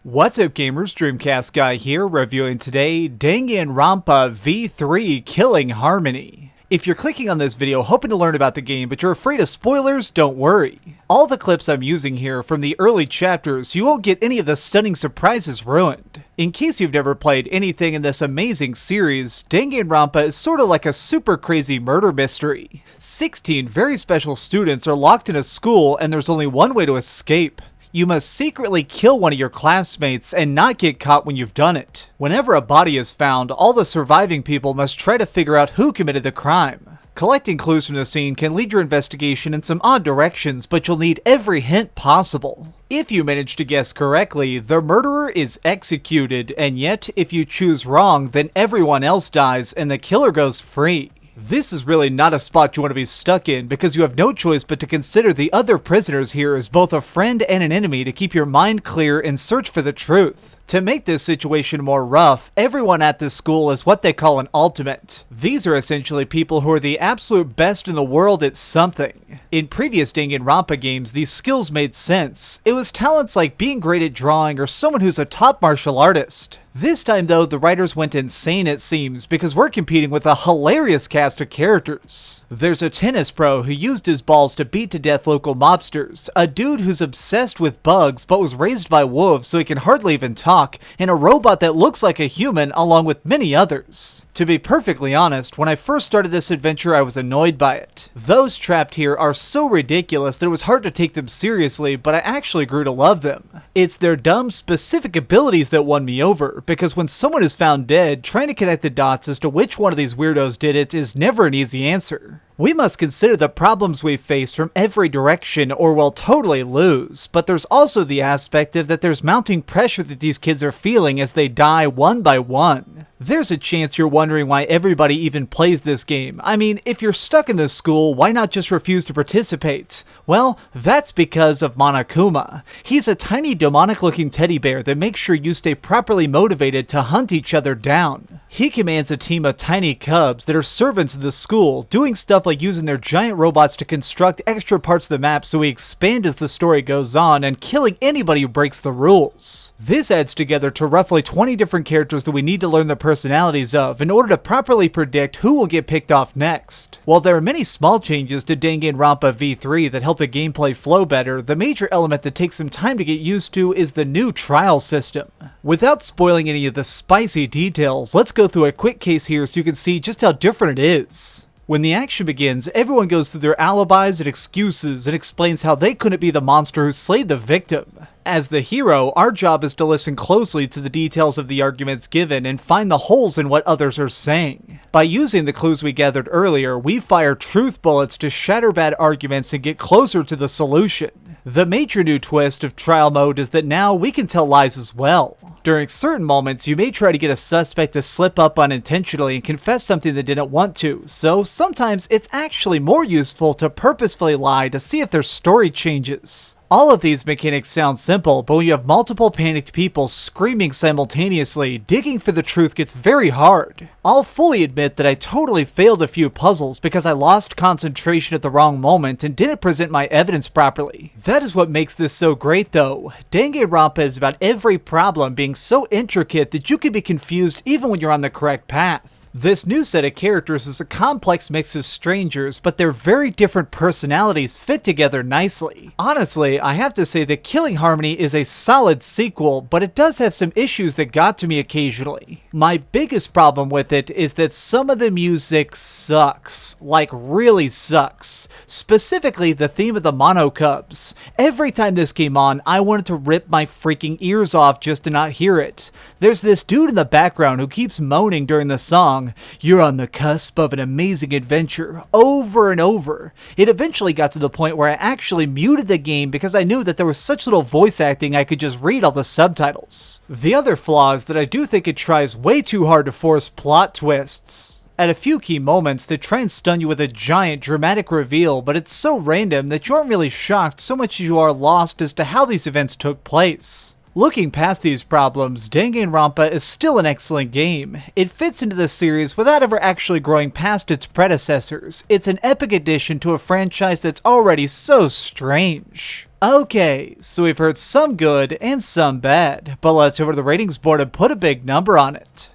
What's up gamers, DreamcastGuy here, reviewing today Danganronpa V3 Killing Harmony. If you're clicking on this video hoping to learn about the game but you're afraid of spoilers, don't worry. All the clips I'm using here from the early chapters, so you won't get any of the stunning surprises ruined. In case you've never played anything in this amazing series, Danganronpa is sort of like a super crazy murder mystery. 16 very special students are locked in a school and there's only one way to escape. You must secretly kill one of your classmates and not get caught when you've done it. Whenever a body is found, all the surviving people must try to figure out who committed the crime. Collecting clues from the scene can lead your investigation in some odd directions, but you'll need every hint possible. If you manage to guess correctly, the murderer is executed, and yet if you choose wrong, then everyone else dies and the killer goes free. This is really not a spot you want to be stuck in because you have no choice but to consider the other prisoners here as both a friend and an enemy to keep your mind clear and search for the truth. To make this situation more rough, everyone at this school is what they call an ultimate. These are essentially people who are the absolute best in the world at something. In previous Danganronpa games, these skills made sense. It was talents like being great at drawing or someone who's a top martial artist. This time though, the writers went insane it seems, because we're competing with a hilarious cast of characters. There's a tennis pro who used his balls to beat to death local mobsters, a dude who's obsessed with bugs but was raised by wolves so he can hardly even talk, and a robot that looks like a human along with many others. To be perfectly honest, when I first started this adventure I was annoyed by it. Those trapped here are so ridiculous that it was hard to take them seriously, but I actually grew to love them. It's their dumb, specific abilities that won me over, because when someone is found dead, trying to connect the dots as to which one of these weirdos did it is never an easy answer. We must consider the problems we face from every direction or we'll totally lose, but there's also the aspect of that there's mounting pressure that these kids are feeling as they die one by one. There's a chance you're wondering why everybody even plays this game. I mean, if you're stuck in this school, why not just refuse to participate? Well, that's because of Monokuma. He's a tiny demonic-looking teddy bear that makes sure you stay properly motivated to hunt each other down. He commands a team of tiny cubs that are servants of the school, doing stuff like using their giant robots to construct extra parts of the map so we expand as the story goes on, and killing anybody who breaks the rules. This adds together to roughly 20 different characters that we need to learn the personalities of in order to properly predict who will get picked off next. While there are many small changes to Danganronpa V3 that help the gameplay flow better, the major element that takes some time to get used to is the new trial system. Without spoiling any of the spicy details, let's go through a quick case here so you can see just how different it is. When the action begins, everyone goes through their alibis and excuses and explains how they couldn't be the monster who slayed the victim. As the hero, our job is to listen closely to the details of the arguments given and find the holes in what others are saying. By using the clues we gathered earlier, we fire truth bullets to shatter bad arguments and get closer to the solution. The major new twist of trial mode is that now we can tell lies as well. During certain moments, you may try to get a suspect to slip up unintentionally and confess something they didn't want to, so sometimes it's actually more useful to purposefully lie to see if their story changes. All of these mechanics sound simple, but when you have multiple panicked people screaming simultaneously, digging for the truth gets very hard. I'll fully admit that I totally failed a few puzzles because I lost concentration at the wrong moment and didn't present my evidence properly. That is what makes this so great though. Danganronpa is about every problem being so intricate that you can be confused even when you're on the correct path. This new set of characters is a complex mix of strangers, but their very different personalities fit together nicely. Honestly, I have to say that Killing Harmony is a solid sequel, but it does have some issues that got to me occasionally. My biggest problem with it is that some of the music sucks. Like, really sucks. Specifically, the theme of the Monokubs. Every time this came on, I wanted to rip my freaking ears off just to not hear it. There's this dude in the background who keeps moaning during the song, "You're on the cusp of an amazing adventure," over and over. It eventually got to the point where I actually muted the game because I knew that there was such little voice acting I could just read all the subtitles. The other flaw is that I do think it tries way too hard to force plot twists. At a few key moments, they try and stun you with a giant dramatic reveal, but it's so random that you aren't really shocked so much as you are lost as to how these events took place. Looking past these problems, Danganronpa is still an excellent game. It fits into the series without ever actually growing past its predecessors. It's an epic addition to a franchise that's already so strange. Okay, so we've heard some good and some bad, but let's over to the ratings board and put a big number on it.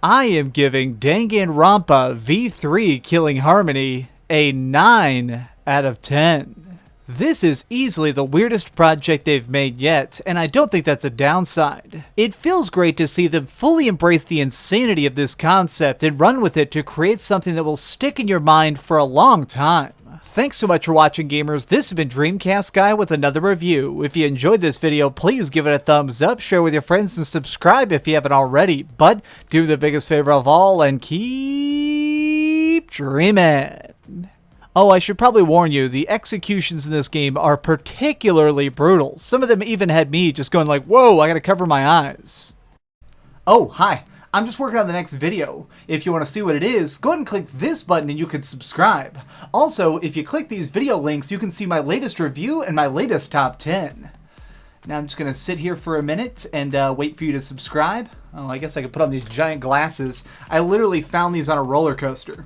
I am giving Danganronpa V3 Killing Harmony a 9 out of 10. This is easily the weirdest project they've made yet, and I don't think that's a downside. It feels great to see them fully embrace the insanity of this concept and run with it to create something that will stick in your mind for a long time. Thanks so much for watching, gamers. This has been DreamcastGuy with another review. If you enjoyed this video, please give it a thumbs up, share with your friends, and subscribe if you haven't already. But do the biggest favor of all and keep dreaming. Oh, I should probably warn you, the executions in this game are particularly brutal. Some of them even had me just going like, whoa, I gotta cover my eyes. Oh, hi. I'm just working on the next video. If you want to see what it is, go ahead and click this button and you can subscribe. Also, if you click these video links, you can see my latest review and my latest top 10. Now I'm just going to sit here for a minute and wait for you to subscribe. Oh, I guess I could put on these giant glasses. I literally found these on a roller coaster.